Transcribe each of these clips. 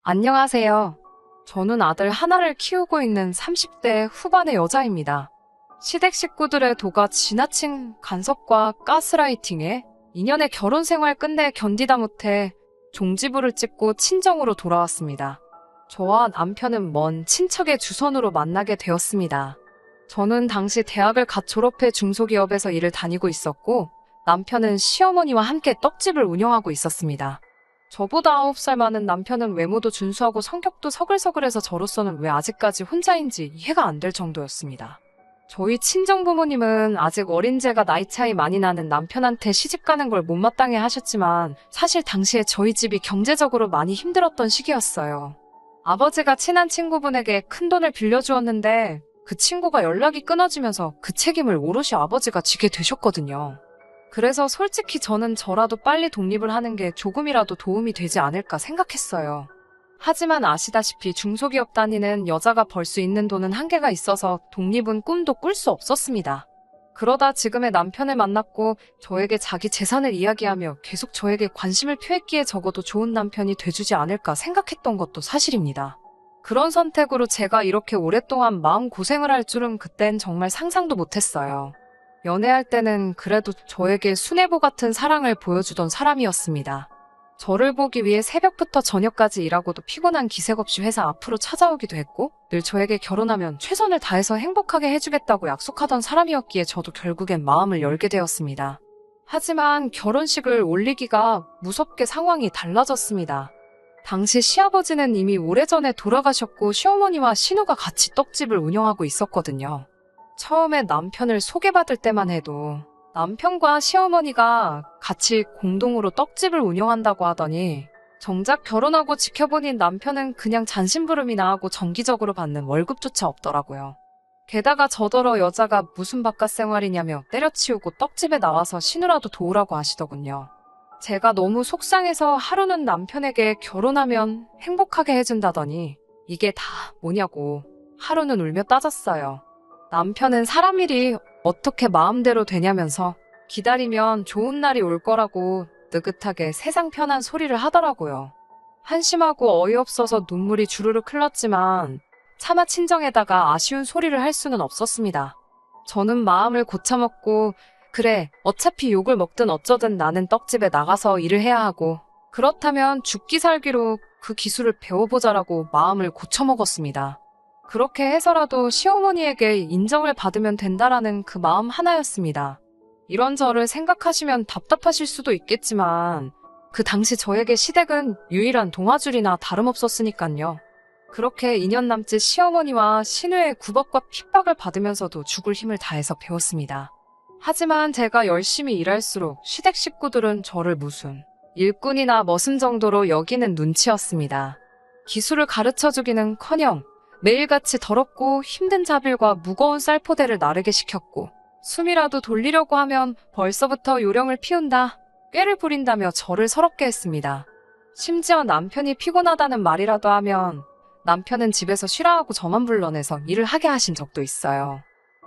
안녕하세요. 저는 아들 하나를 키우고 있는 30대 후반의 여자입니다. 시댁 식구들의 도가 지나친 간섭과 가스라이팅에 2년의 결혼 생활 끝내 견디다 못해 종지부를 찍고 친정으로 돌아왔습니다. 저와 남편은 먼 친척의 주선으로 만나게 되었습니다. 저는 당시 대학을 갓 졸업해 중소기업에서 일을 다니고 있었고, 남편은 시어머니와 함께 떡집을 운영하고 있었습니다. 저보다 9살 많은 남편은 외모도 준수하고 성격도 서글서글해서 저로서는 왜 아직까지 혼자인지 이해가 안 될 정도였습니다. 저희 친정부모님은 아직 어린 제가 나이 차이 많이 나는 남편한테 시집가는 걸 못마땅해 하셨지만, 사실 당시에 저희 집이 경제적으로 많이 힘들었던 시기였어요. 아버지가 친한 친구분에게 큰돈을 빌려주었는데 그 친구가 연락이 끊어지면서 그 책임을 오롯이 아버지가 지게 되셨거든요. 그래서 솔직히 저는 저라도 빨리 독립을 하는 게 조금이라도 도움이 되지 않을까 생각했어요. 하지만 아시다시피 중소기업 다니는 여자가 벌 수 있는 돈은 한계가 있어서 독립은 꿈도 꿀 수 없었습니다. 그러다 지금의 남편을 만났고 저에게 자기 재산을 이야기하며 계속 저에게 관심을 표했기에 적어도 좋은 남편이 돼주지 않을까 생각했던 것도 사실입니다. 그런 선택으로 제가 이렇게 오랫동안 마음고생을 할 줄은 그땐 정말 상상도 못했어요. 연애할 때는 그래도 저에게 수뇌보 같은 사랑을 보여주던 사람이었습니다. 저를 보기 위해 새벽부터 저녁까지 일하고도 피곤한 기색 없이 회사 앞으로 찾아오기도 했고, 늘 저에게 결혼하면 최선을 다해서 행복하게 해주겠다고 약속하던 사람이었기에 저도 결국엔 마음을 열게 되었습니다. 하지만 결혼식을 올리기가 무섭게 상황이 달라졌습니다. 당시 시아버지는 이미 오래전에 돌아가셨고 시어머니와 신우가 같이 떡집을 운영하고 있었거든요. 처음에 남편을 소개받을 때만 해도 남편과 시어머니가 같이 공동으로 떡집을 운영한다고 하더니, 정작 결혼하고 지켜보니 남편은 그냥 잔심부름이나 하고 정기적으로 받는 월급조차 없더라고요. 게다가 저더러 여자가 무슨 바깥 생활이냐며 때려치우고 떡집에 나와서 신우라도 도우라고 하시더군요. 제가 너무 속상해서 하루는 남편에게 결혼하면 행복하게 해준다더니 이게 다 뭐냐고 하루는 울며 따졌어요. 남편은 사람 일이 어떻게 마음대로 되냐면서 기다리면 좋은 날이 올 거라고 느긋하게 세상 편한 소리를 하더라고요. 한심하고 어이없어서 눈물이 주르륵 흘렀지만 차마 친정에다가 아쉬운 소리를 할 수는 없었습니다. 저는 마음을 고쳐먹고, 그래, 어차피 욕을 먹든 어쩌든 나는 떡집에 나가서 일을 해야 하고, 그렇다면 죽기 살기로 그 기술을 배워보자라고 마음을 고쳐먹었습니다. 그렇게 해서라도 시어머니에게 인정을 받으면 된다라는 그 마음 하나였습니다. 이런 저를 생각하시면 답답하실 수도 있겠지만, 그 당시 저에게 시댁은 유일한 동아줄이나 다름없었으니깐요. 그렇게 2년 남짓 시어머니와 신우의 구박과 핍박을 받으면서도 죽을 힘을 다해서 배웠습니다. 하지만 제가 열심히 일할수록 시댁 식구들은 저를 무슨 일꾼이나 머슴 정도로 여기는 눈치였습니다. 기술을 가르쳐주기는커녕 매일같이 더럽고 힘든 자빌과 무거운 쌀포대를 나르게 시켰고, 숨이라도 돌리려고 하면 벌써부터 요령을 피운다, 꾀를 부린다며 저를 서럽게 했습니다. 심지어 남편이 피곤하다는 말이라도 하면 남편은 집에서 쉬라 하고 저만 불러내서 일을 하게 하신 적도 있어요.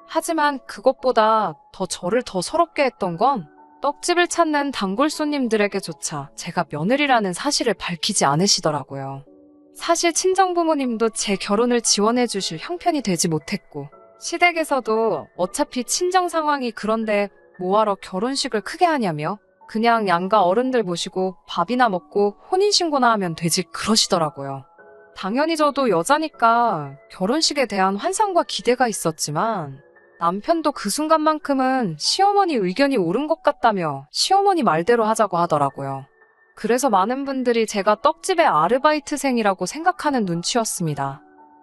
하지만 그것보다 저를 더 서럽게 했던 건 떡집을 찾는 단골 손님들에게조차 제가 며느리라는 사실을 밝히지 않으시더라고요. 사실 친정부모님도 제 결혼을 지원해 주실 형편이 되지 못했고, 시댁에서도 어차피 친정 상황이 그런데 뭐하러 결혼식을 크게 하냐며 그냥 양가 어른들 모시고 밥이나 먹고 혼인신고나 하면 되지 그러시더라고요. 당연히 저도 여자니까 결혼식에 대한 환상과 기대가 있었지만, 남편도 그 순간만큼은 시어머니 의견이 옳은 것 같다며 시어머니 말대로 하자고 하더라고요. 그래서 많은 분들이 제가 떡집의 아르바이트생이라고 생각하는 눈치였습니다.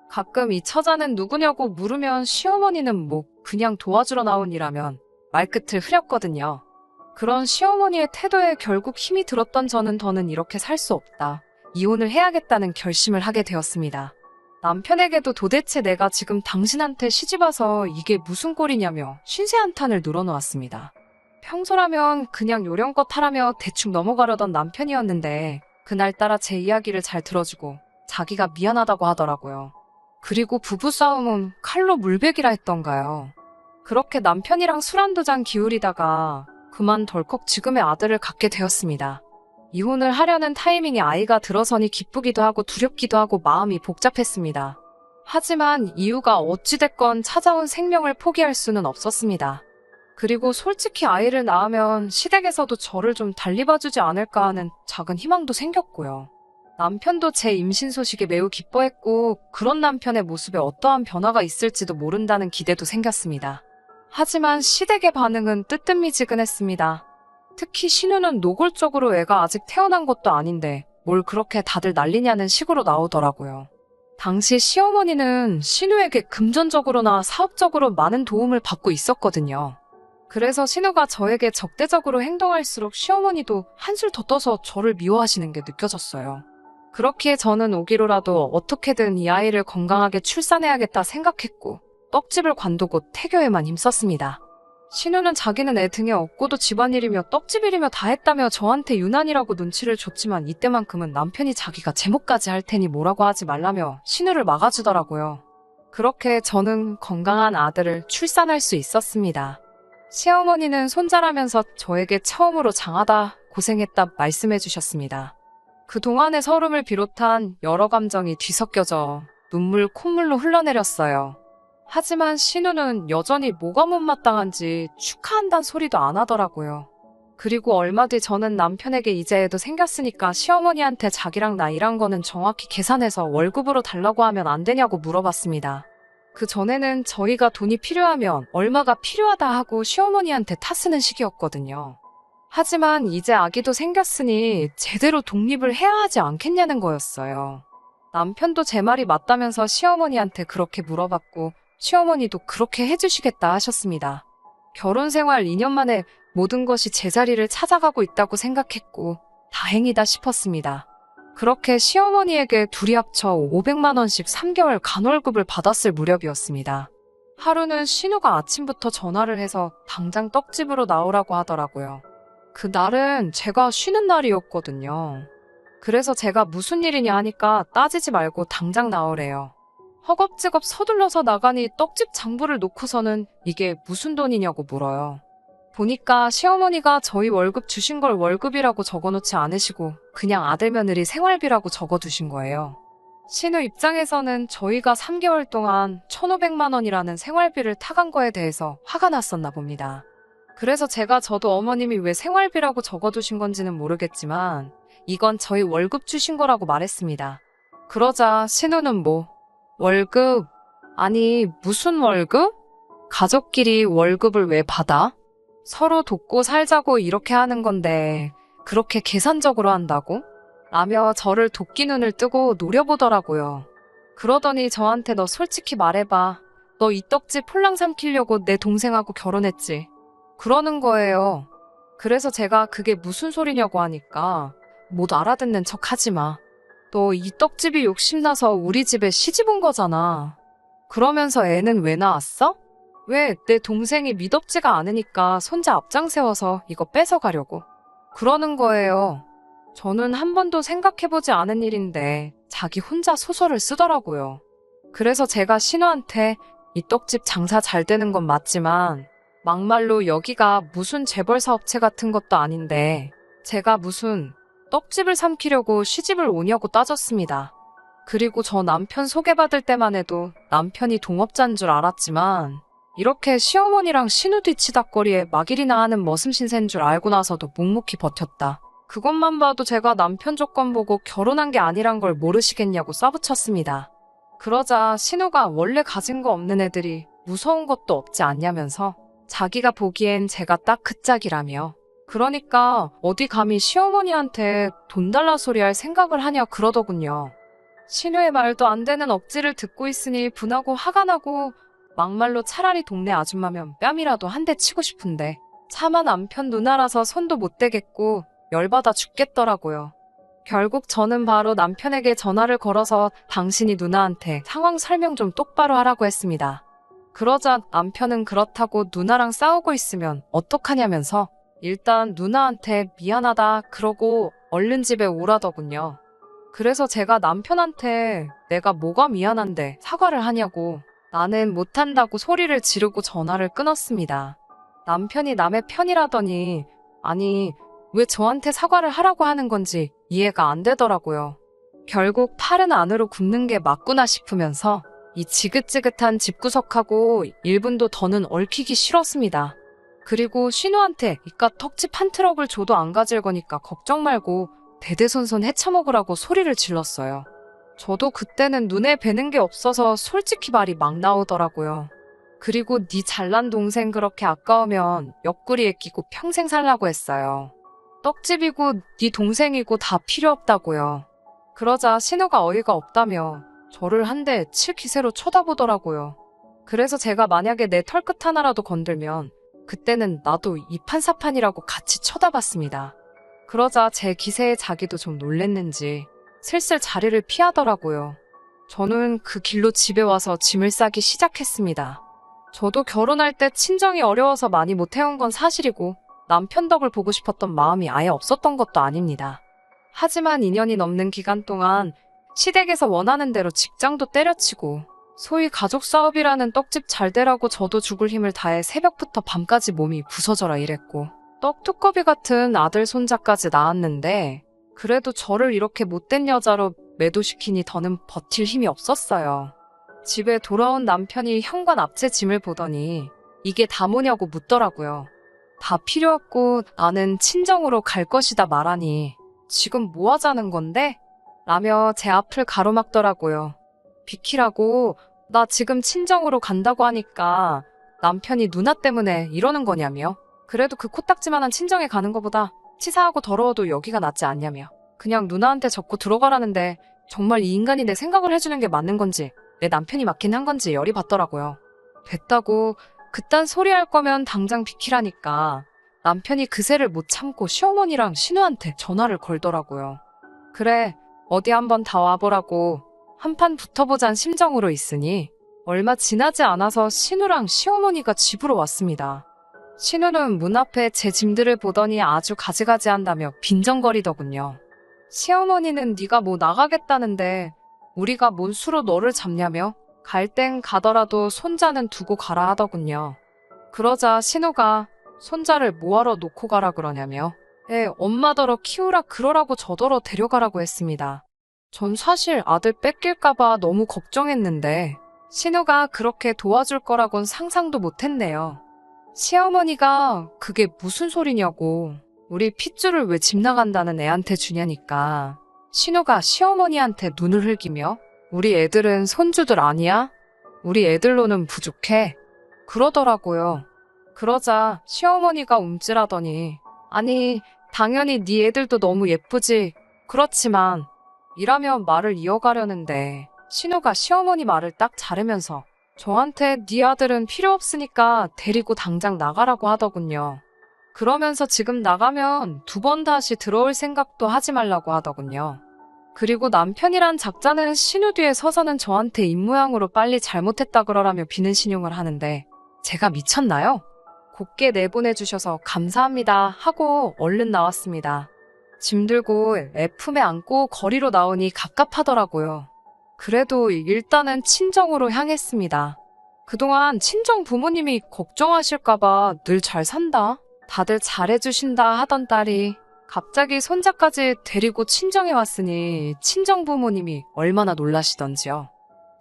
가끔 이 처자는 누구냐고 물으면 시어머니는 뭐 그냥 도와주러 나온 이라면 말끝을 흐렸거든요. 그런 시어머니의 태도에 결국 힘이 들었던 저는 더는 이렇게 살 수 없다, 이혼을 해야겠다는 결심을 하게 되었습니다. 남편에게도 도대체 내가 지금 당신한테 시집와서 이게 무슨 꼴이냐며 신세 한탄을 늘어놓았습니다. 평소라면 그냥 요령껏 하라며 대충 넘어가려던 남편이었는데 그날따라 제 이야기를 잘 들어주고 자기가 미안하다고 하더라고요. 그리고 부부싸움은 칼로 물베기라 했던가요. 그렇게 남편이랑 술 한두 잔 기울이다가 그만 덜컥 지금의 아들을 갖게 되었습니다. 이혼을 하려는 타이밍에 아이가 들어서니 기쁘기도 하고 두렵기도 하고 마음이 복잡했습니다. 하지만 이유가 어찌됐건 찾아온 생명을 포기할 수는 없었습니다. 그리고 솔직히 아이를 낳으면 시댁에서도 저를 좀 달리 봐주지 않을까 하는 작은 희망도 생겼고요. 남편도 제 임신 소식에 매우 기뻐했고 그런 남편의 모습에 어떠한 변화가 있을지도 모른다는 기대도 생겼습니다. 하지만 시댁의 반응은 뜨뜻미지근했습니다. 특히 신우는 노골적으로 애가 아직 태어난 것도 아닌데 뭘 그렇게 다들 난리냐는 식으로 나오더라고요. 당시 시어머니는 신우에게 금전적으로나 사업적으로 많은 도움을 받고 있었거든요. 그래서 신우가 저에게 적대적으로 행동할수록 시어머니도 한술 더 떠서 저를 미워하시는 게 느껴졌어요. 그렇기에 저는 오기로라도 어떻게든 이 아이를 건강하게 출산해야겠다 생각했고 떡집을 관두고 태교에만 힘썼습니다. 신우는 자기는 애 등에 업고도 집안일이며 떡집일이며 다 했다며 저한테 유난이라고 눈치를 줬지만 이때만큼은 남편이 자기가 제목까지 할 테니 뭐라고 하지 말라며 신우를 막아주더라고요. 그렇게 저는 건강한 아들을 출산할 수 있었습니다. 시어머니는 손자라면서 저에게 처음으로 장하다, 고생했다 말씀해 주셨습니다. 그동안의 서름을 비롯한 여러 감정이 뒤섞여져 눈물, 콧물로 흘러내렸어요. 하지만 신우는 여전히 뭐가 못마땅한지 축하한다는 소리도 안 하더라고요. 그리고 얼마 뒤 저는 남편에게 이제 애도 생겼으니까 시어머니한테 자기랑 나 일한 거는 정확히 계산해서 월급으로 달라고 하면 안 되냐고 물어봤습니다. 그 전에는 저희가 돈이 필요하면 얼마가 필요하다 하고 시어머니한테 타쓰는 시기였거든요. 하지만 이제 아기도 생겼으니 제대로 독립을 해야 하지 않겠냐는 거였어요. 남편도 제 말이 맞다면서 시어머니한테 그렇게 물어봤고 시어머니도 그렇게 해주시겠다 하셨습니다. 결혼 생활 2년 만에 모든 것이 제자리를 찾아가고 있다고 생각했고 다행이다 싶었습니다. 그렇게 시어머니에게 둘이 합쳐 500만 원씩 3개월 간월급을 받았을 무렵이었습니다. 하루는 신우가 아침부터 전화를 해서 당장 떡집으로 나오라고 하더라고요. 그날은 제가 쉬는 날이었거든요. 그래서 제가 무슨 일이냐 하니까 따지지 말고 당장 나오래요. 허겁지겁 서둘러서 나가니 떡집 장부를 놓고서는 이게 무슨 돈이냐고 물어요. 보니까 시어머니가 저희 월급 주신 걸 월급이라고 적어놓지 않으시고 그냥 아들 며느리 생활비라고 적어두신 거예요. 신우 입장에서는 저희가 3개월 동안 1,500만 원이라는 생활비를 타간 거에 대해서 화가 났었나 봅니다. 그래서 저도 어머님이 왜 생활비라고 적어두신 건지는 모르겠지만 이건 저희 월급 주신 거라고 말했습니다. 그러자 신우는 월급? 아니, 무슨 월급? 가족끼리 월급을 왜 받아? 서로 돕고 살자고 이렇게 하는 건데 그렇게 계산적으로 한다고? 라며 저를 도끼 눈을 뜨고 노려보더라고요. 그러더니 저한테 너 솔직히 말해봐. 너 이 떡집 홀랑 삼키려고 내 동생하고 결혼했지? 그러는 거예요. 그래서 제가 그게 무슨 소리냐고 하니까 못 알아듣는 척 하지 마. 너 이 떡집이 욕심나서 우리 집에 시집 온 거잖아. 그러면서 애는 왜 낳았어? 왜 내 동생이 미덥지가 않으니까 손자 앞장 세워서 이거 뺏어가려고. 그러는 거예요. 저는 한 번도 생각해보지 않은 일인데 자기 혼자 소설을 쓰더라고요. 그래서 제가 신우한테 이 떡집 장사 잘 되는 건 맞지만 막말로 여기가 무슨 재벌사 업체 같은 것도 아닌데 제가 무슨 떡집을 삼키려고 시집을 오냐고 따졌습니다. 그리고 저 남편 소개받을 때만 해도 남편이 동업자인 줄 알았지만 이렇게 시어머니랑 신우 뒤치다꺼리에 막일이나 하는 머슴신세인 줄 알고 나서도 묵묵히 버텼다. 그것만 봐도 제가 남편 조건 보고 결혼한 게 아니란 걸 모르시겠냐고 쏴붙였습니다. 그러자 신우가 원래 가진 거 없는 애들이 무서운 것도 없지 않냐면서 자기가 보기엔 제가 딱 그 짝이라며 그러니까 어디 감히 시어머니한테 돈 달라 소리 할 생각을 하냐 그러더군요. 신우의 말도 안 되는 억지를 듣고 있으니 분하고 화가 나고 막말로 차라리 동네 아줌마면 뺨이라도 한 대 치고 싶은데 차마 남편 누나라서 손도 못 대겠고 열받아 죽겠더라고요. 결국 저는 바로 남편에게 전화를 걸어서 당신이 누나한테 상황 설명 좀 똑바로 하라고 했습니다. 그러자 남편은 그렇다고 누나랑 싸우고 있으면 어떡하냐면서 일단 누나한테 미안하다 그러고 얼른 집에 오라더군요. 그래서 제가 남편한테 내가 뭐가 미안한데 사과를 하냐고 나는 못한다고 소리를 지르고 전화를 끊었습니다. 남편이 남의 편이라더니 아니 왜 저한테 사과를 하라고 하는 건지 이해가 안 되더라고요. 결국 팔은 안으로 굽는 게 맞구나 싶으면서 이 지긋지긋한 집구석하고 1분도 더는 얽히기 싫었습니다. 그리고 신우한테 이깟 턱집 한 트럭을 줘도 안 가질 거니까 걱정 말고 대대손손 헤쳐먹으라고 소리를 질렀어요. 저도 그때는 눈에 뵈는 게 없어서 솔직히 말이 막 나오더라고요. 그리고 네 잘난 동생 그렇게 아까우면 옆구리에 끼고 평생 살라고 했어요. 떡집이고 네 동생이고 다 필요 없다고요. 그러자 신우가 어이가 없다며 저를 한 대 칠 기세로 쳐다보더라고요. 그래서 제가 만약에 내 털끝 하나라도 건들면 그때는 나도 이판사판이라고 같이 쳐다봤습니다. 그러자 제 기세에 자기도 좀 놀랬는지 슬슬 자리를 피하더라고요. 저는 그 길로 집에 와서 짐을 싸기 시작했습니다. 저도 결혼할 때 친정이 어려워서 많이 못 해온 건 사실이고 남편 덕을 보고 싶었던 마음이 아예 없었던 것도 아닙니다. 하지만 2년이 넘는 기간 동안 시댁에서 원하는 대로 직장도 때려치고 소위 가족 사업이라는 떡집 잘 되라고 저도 죽을 힘을 다해 새벽부터 밤까지 몸이 부서져라 일했고 떡두꺼비 같은 아들 손자까지 낳았는데 그래도 저를 이렇게 못된 여자로 매도시키니 더는 버틸 힘이 없었어요. 집에 돌아온 남편이 현관 앞제 짐을 보더니 이게 다 뭐냐고 묻더라고요. 다 필요 없고 나는 친정으로 갈 것이다 말하니 지금 뭐 하자는 건데? 라며 제 앞을 가로막더라고요. 비키라고 나 지금 친정으로 간다고 하니까 남편이 누나 때문에 이러는 거냐며. 그래도 그 코딱지만한 친정에 가는 것보다 치사하고 더러워도 여기가 낫지 않냐며. 그냥 누나한테 적고 들어가라는데 정말 이 인간이 내 생각을 해주는 게 맞는 건지 내 남편이 맞긴 한 건지 열이 받더라고요. 됐다고 그딴 소리 할 거면 당장 비키라니까 남편이 그새를 못 참고 시어머니랑 신우한테 전화를 걸더라고요. 그래 어디 한번 다 와보라고 한판 붙어보잔 심정으로 있으니 얼마 지나지 않아서 신우랑 시어머니가 집으로 왔습니다. 신우는 문 앞에 제 짐들을 보더니 아주 가지가지한다며 빈정거리더군요. 시어머니는 네가 뭐 나가겠다는데 우리가 뭔 수로 너를 잡냐며 갈 땐 가더라도 손자는 두고 가라 하더군요. 그러자 신우가 손자를 뭐하러 놓고 가라 그러냐며 엄마더러 키우라 그러라고 저더러 데려가라고 했습니다. 전 사실 아들 뺏길까봐 너무 걱정했는데 신우가 그렇게 도와줄 거라곤 상상도 못했네요. 시어머니가 그게 무슨 소리냐고 우리 핏줄을 왜 집 나간다는 애한테 주냐니까 신우가 시어머니한테 눈을 흘기며 우리 애들은 손주들 아니야? 우리 애들로는 부족해. 그러더라고요. 그러자 시어머니가 움찔하더니 아니 당연히 네 애들도 너무 예쁘지. 그렇지만 이라며 말을 이어가려는데 신우가 시어머니 말을 딱 자르면서 저한테 네 아들은 필요 없으니까 데리고 당장 나가라고 하더군요. 그러면서 지금 나가면 2번 다시 들어올 생각도 하지 말라고 하더군요. 그리고 남편이란 작자는 신우 뒤에 서서는 저한테 입모양으로 빨리 잘못했다 그러라며 비는 신용을 하는데 제가 미쳤나요? 곱게 내보내주셔서 감사합니다 하고 얼른 나왔습니다. 짐 들고 애 품에 안고 거리로 나오니 갑갑하더라고요. 그래도 일단은 친정으로 향했습니다. 그동안 친정 부모님이 걱정하실까봐 늘 잘 산다, 다들 잘해주신다 하던 딸이 갑자기 손자까지 데리고 친정에 왔으니 친정 부모님이 얼마나 놀라시던지요.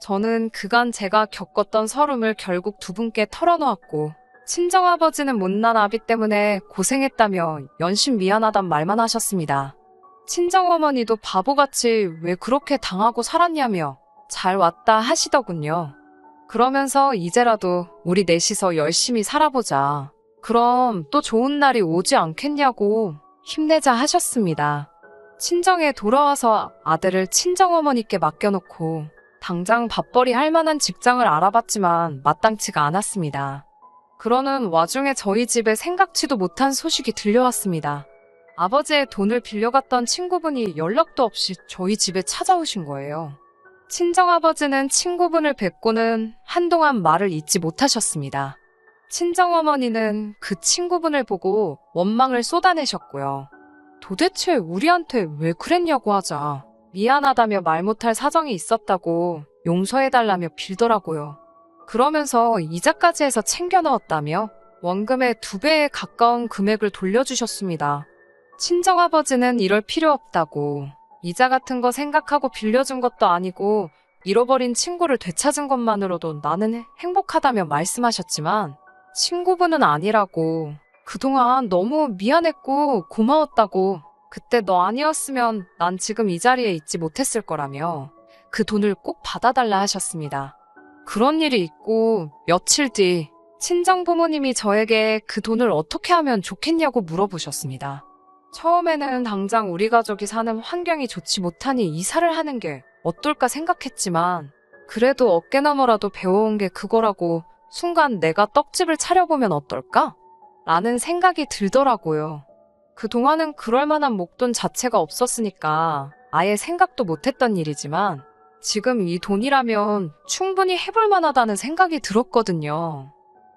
저는 그간 제가 겪었던 서름을 결국 2분께 털어놓았고 친정아버지는 못난 아비 때문에 고생했다며 연신 미안하단 말만 하셨습니다. 친정어머니도 바보같이 왜 그렇게 당하고 살았냐며 잘 왔다 하시더군요. 그러면서 이제라도 우리 넷이서 열심히 살아보자. 그럼 또 좋은 날이 오지 않겠냐고 힘내자 하셨습니다. 친정에 돌아와서 아들을 친정어머니께 맡겨놓고 당장 밥벌이 할 만한 직장을 알아봤지만 마땅치가 않았습니다. 그러는 와중에 저희 집에 생각지도 못한 소식이 들려왔습니다. 아버지의 돈을 빌려갔던 친구분이 연락도 없이 저희 집에 찾아오신 거예요. 친정아버지는 친구분을 뵙고는 한동안 말을 잇지 못하셨습니다. 친정어머니는 그 친구분을 보고 원망을 쏟아내셨고요. 도대체 우리한테 왜 그랬냐고 하자 미안하다며 말 못할 사정이 있었다고 용서해달라며 빌더라고요. 그러면서 이자까지 해서 챙겨 넣었다며 원금의 2배에 가까운 금액을 돌려주셨습니다. 친정아버지는 이럴 필요 없다고, 이자 같은 거 생각하고 빌려준 것도 아니고 잃어버린 친구를 되찾은 것만으로도 나는 행복하다며 말씀하셨지만 친구분은 아니라고, 그동안 너무 미안했고 고마웠다고, 그때 너 아니었으면 난 지금 이 자리에 있지 못했을 거라며 그 돈을 꼭 받아달라 하셨습니다. 그런 일이 있고 며칠 뒤 친정 부모님이 저에게 그 돈을 어떻게 하면 좋겠냐고 물어보셨습니다. 처음에는 당장 우리 가족이 사는 환경이 좋지 못하니 이사를 하는 게 어떨까 생각했지만 그래도 어깨너머라도 배워온 게 그거라고 순간 내가 떡집을 차려보면 어떨까? 라는 생각이 들더라고요. 그동안은 그럴 만한 목돈 자체가 없었으니까 아예 생각도 못했던 일이지만 지금 이 돈이라면 충분히 해볼 만하다는 생각이 들었거든요.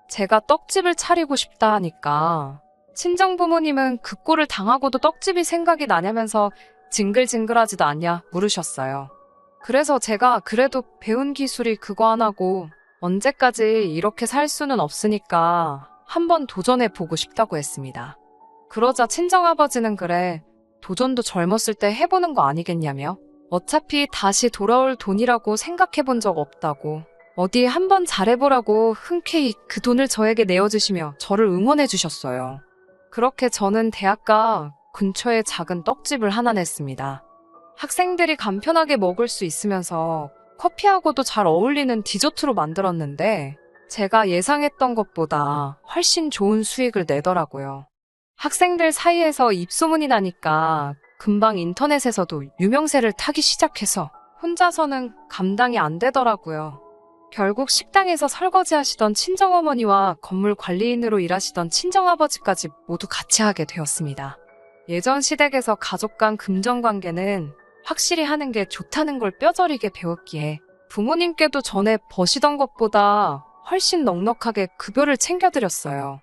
제가 떡집을 차리고 싶다 하니까 친정 부모님은 그 꼴을 당하고도 떡집이 생각이 나냐면서 징글징글하지도 않냐 물으셨어요. 그래서 제가 그래도 배운 기술이 그거 하나고 언제까지 이렇게 살 수는 없으니까 한번 도전해보고 싶다고 했습니다. 그러자 친정아버지는 그래, 도전도 젊었을 때 해보는 거 아니겠냐며, 어차피 다시 돌아올 돈이라고 생각해본 적 없다고, 어디 한번 잘해보라고 흔쾌히 그 돈을 저에게 내어주시며 저를 응원해주셨어요. 그렇게 저는 대학가 근처에 작은 떡집을 하나 냈습니다. 학생들이 간편하게 먹을 수 있으면서 커피하고도 잘 어울리는 디저트로 만들었는데 제가 예상했던 것보다 훨씬 좋은 수익을 내더라고요. 학생들 사이에서 입소문이 나니까 금방 인터넷에서도 유명세를 타기 시작해서 혼자서는 감당이 안 되더라고요. 결국 식당에서 설거지하시던 친정어머니와 건물 관리인으로 일하시던 친정아버지까지 모두 같이 하게 되었습니다. 예전 시댁에서 가족 간 금전관계는 확실히 하는 게 좋다는 걸 뼈저리게 배웠기에 부모님께도 전에 버시던 것보다 훨씬 넉넉하게 급여를 챙겨드렸어요.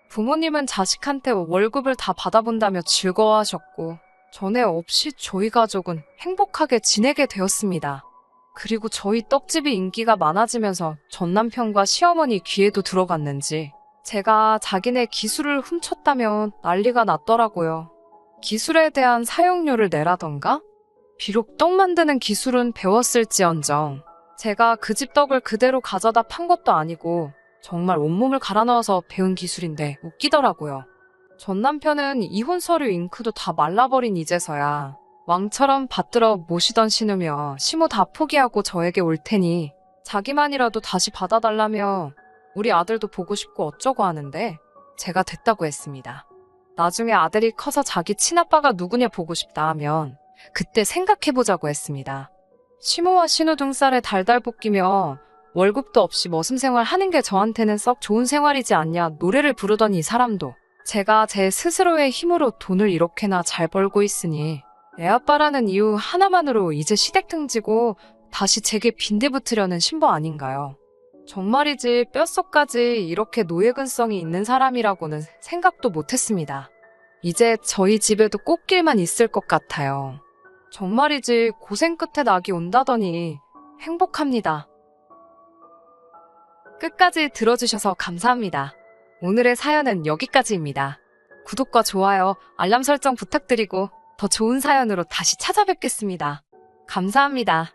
부모님은 자식한테 월급을 다 받아본다며 즐거워하셨고 전에 없이 저희 가족은 행복하게 지내게 되었습니다. 그리고 저희 떡집이 인기가 많아지면서 전 남편과 시어머니 귀에도 들어갔는지 제가 자기네 기술을 훔쳤다며 난리가 났더라고요. 기술에 대한 사용료를 내라던가? 비록 떡 만드는 기술은 배웠을지언정 제가 그 집 떡을 그대로 가져다 판 것도 아니고 정말 온몸을 갈아 넣어서 배운 기술인데 웃기더라고요. 전 남편은 이혼 서류 잉크도 다 말라버린 이제서야 왕처럼 받들어 모시던 신우며 시모 다 포기하고 저에게 올 테니 자기만이라도 다시 받아달라며 우리 아들도 보고 싶고 어쩌고 하는데 제가 됐다고 했습니다. 나중에 아들이 커서 자기 친아빠가 누구냐 보고 싶다 하면 그때 생각해보자고 했습니다. 시모와 신우 등살에 달달 볶이며 월급도 없이 머슴 생활 하는 게 저한테는 썩 좋은 생활이지 않냐 노래를 부르던 이 사람도 제가 제 스스로의 힘으로 돈을 이렇게나 잘 벌고 있으니 애아빠라는 이유 하나만으로 이제 시댁 등지고 다시 제게 빈대붙으려는 신부 아닌가요? 정말이지 뼛속까지 이렇게 노예근성이 있는 사람이라고는 생각도 못했습니다. 이제 저희 집에도 꽃길만 있을 것 같아요. 정말이지 고생 끝에 낙이 온다더니 행복합니다. 끝까지 들어주셔서 감사합니다. 오늘의 사연은 여기까지입니다. 구독과 좋아요, 알람 설정 부탁드리고 더 좋은 사연으로 다시 찾아뵙겠습니다. 감사합니다.